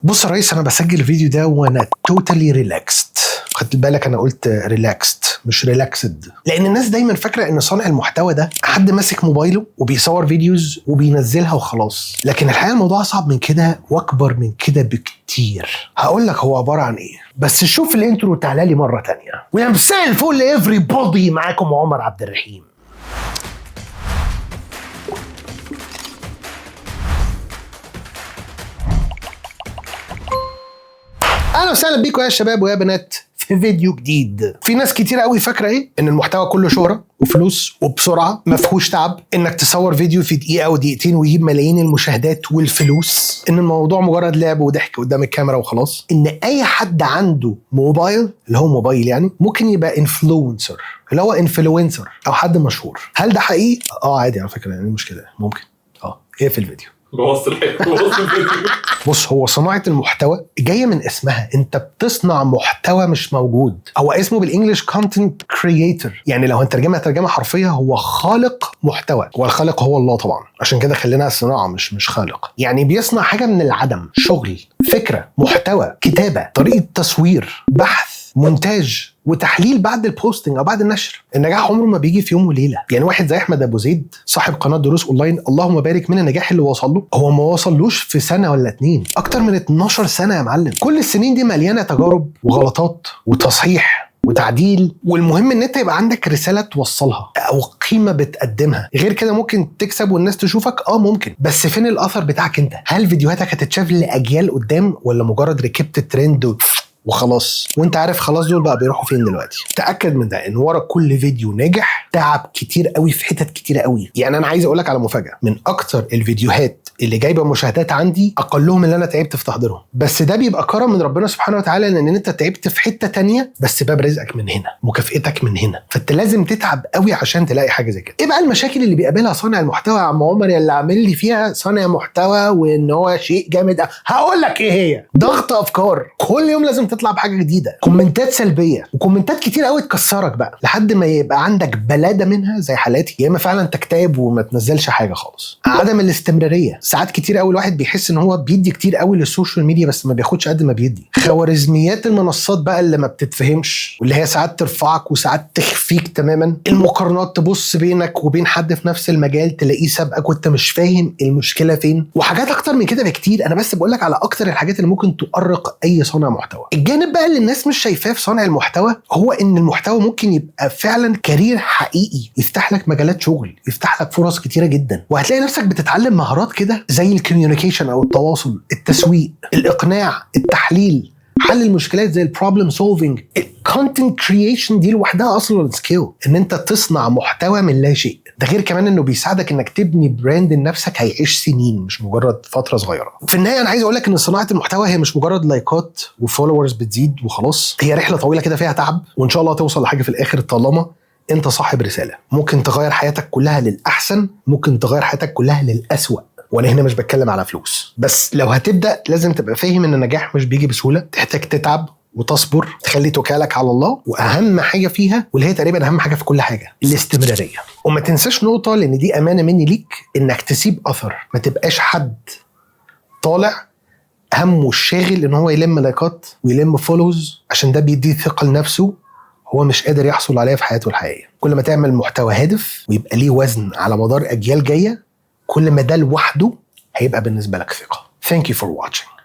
بص يا ريس، انا بسجل الفيديو ده وانا توتالي ريلاكست. خدت بالك انا قلت ريلاكست مش ريلاكسد، لان الناس دايما فاكره ان صانع المحتوى ده حد ماسك موبايله وبيصور فيديوز وبينزلها وخلاص، لكن الحقيقه الموضوع اصعب من كده واكبر من كده بكتير. هقول لك هو عباره عن ايه، بس شوف الانترو وتعالى لي مره تانية. ومساء الفل افري بودي، معاكم عمر عبد الرحيم. اهلا وسهلا بيكم يا شباب ويا بنات في فيديو جديد. في ناس كتير قوي فاكره ايه، ان المحتوى كله شهره وفلوس وبسرعه، ما فيهوش تعب، انك تصور فيديو في دقيقه او دقيقتين ويجيب ملايين المشاهدات والفلوس، ان الموضوع مجرد لعب وضحك قدام الكاميرا وخلاص، ان اي حد عنده موبايل اللي هو موبايل يعني ممكن يبقى انفلونسر، اللي هو انفلونسر او حد مشهور. هل ده حقيقي؟ عادي على فكره، يعني المشكله ممكن ايه في الفيديو بص، هو صناعة المحتوى جاية من اسمها، انت بتصنع محتوى مش موجود. هو اسمه بالانجلش content creator، يعني لو هنترجمها ترجمة حرفية هو خالق محتوى، والخالق هو الله طبعا، عشان كده خلينا صناعة مش خالق. يعني بيصنع حاجة من العدم، شغل، فكرة، محتوى، كتابة، طريقة تصوير، بحث، مونتاج وتحليل بعد البوستنج او بعد النشر. النجاح عمره ما بيجي في يوم وليله. يعني واحد زي احمد ابو زيد صاحب قناه دروس اونلاين، اللهم بارك، من النجاح اللي وصل له هو ما وصلوش في سنه ولا اتنين، اكتر من 12 سنه يا معلم. كل السنين دي مليانه تجارب وغلطات وتصحيح وتعديل، والمهم ان انت يبقى عندك رساله توصلها او قيمه بتقدمها. غير كده ممكن تكسب والناس تشوفك، ممكن، بس فين الاثر بتاعك انت؟ هل فيديوهاتك هتتشاف لاجيال قدام، ولا مجرد ركبت الترند وخلاص؟ وانت عارف خلاص دول بقى بيروحوا فين دلوقتي. تاكد من ده، ان ورا كل فيديو ناجح تعب كتير قوي في حتت كتير قوي. يعني انا عايز اقولك على مفاجاه، من اكتر الفيديوهات اللي جايبه مشاهدات عندي اقلهم اللي انا تعبت في تحضيرهم، بس ده بيبقى كرم من ربنا سبحانه وتعالى، لان انت تعبت في حته تانية، بس باب رزقك من هنا، مكافئتك من هنا، فانت لازم تتعب قوي عشان تلاقي حاجه زي كده. ايه بقى المشاكل اللي بيقابلها صانع المحتوى يا عم عمر، اللي عامل لي فيها صانع محتوى وان هو شيء جامد؟ هقول لك ايه هي. ضغط افكار، كل يوم لازم تطلع بحاجه جديده، كومنتات سلبيه، وكومنتات كتير قوي تكسرك بقى لحد ما يبقى عندك بلاده منها زي حالاتي، يا اما فعلا تكتئب وما تنزلش حاجه خالص. عدم الاستمراريه، ساعات كتير قوي الواحد بيحس ان هو بيدي كتير قوي للسوشيال ميديا بس ما بياخدش قد ما بيدي. خوارزميات المنصات بقى اللي ما بتتفهمش، واللي هي ساعات ترفعك وساعات تخفيك تماما. المقارنات، تبص بينك وبين حد في نفس المجال تلاقيه سابقك وانت مش فاهم المشكله فين، وحاجات اكتر من كده بكتير. انا بس بقول لك على اكتر الحاجات اللي ممكن تؤرق اي صانع محتوى. الجانب بقى اللي الناس مش شايفاه في صانع المحتوى هو ان المحتوى ممكن يبقى فعلا كارير حقيقي، يفتح لك مجالات شغل، يفتح لك فرص كتيره جدا، وهتلاقي نفسك بتتعلم مهارات كده زي الكوميونيكيشن او التواصل، التسويق، الاقناع، التحليل، حل المشكلات زي البروبلم سولفينج. الكونتنت كرييشن دي لوحدها اصلا سكيل، ان انت تصنع محتوى من لا شيء. ده غير كمان انه بيساعدك انك تبني براند لنفسك هيعيش سنين، مش مجرد فتره صغيره. في النهايه انا عايز اقول لك ان صناعه المحتوى هي مش مجرد لايكات وفولورز بتزيد وخلاص، هي رحله طويله كده فيها تعب، وان شاء الله توصل لحاجه في الاخر طالما انت صاحب رساله. ممكن تغير حياتك كلها للاحسن، ممكن تغير حياتك كلها للاسوأ. وانا هنا مش بتكلم على فلوس بس، لو هتبدا لازم تبقى فاهم ان النجاح مش بيجي بسهوله، تحتاج تتعب وتصبر، تخلي توكالك على الله، واهم حاجه فيها واللي هي تقريبا اهم حاجه في كل حاجه، الاستمراريه. وما تنساش نقطه، لان دي امانه مني ليك، انك تسيب اثر. ما تبقاش حد طالع همه الشاغل ان هو يلم لايكات ويلم فولوز، عشان ده بيديه ثقه لنفسه هو مش قادر يحصل عليها في حياته الحقيقيه. كل ما تعمل محتوى هادف ويبقى ليه وزن على مدار اجيال جايه، كل ما ده لوحده هيبقى بالنسبه لك ثقه. Thank you for watching.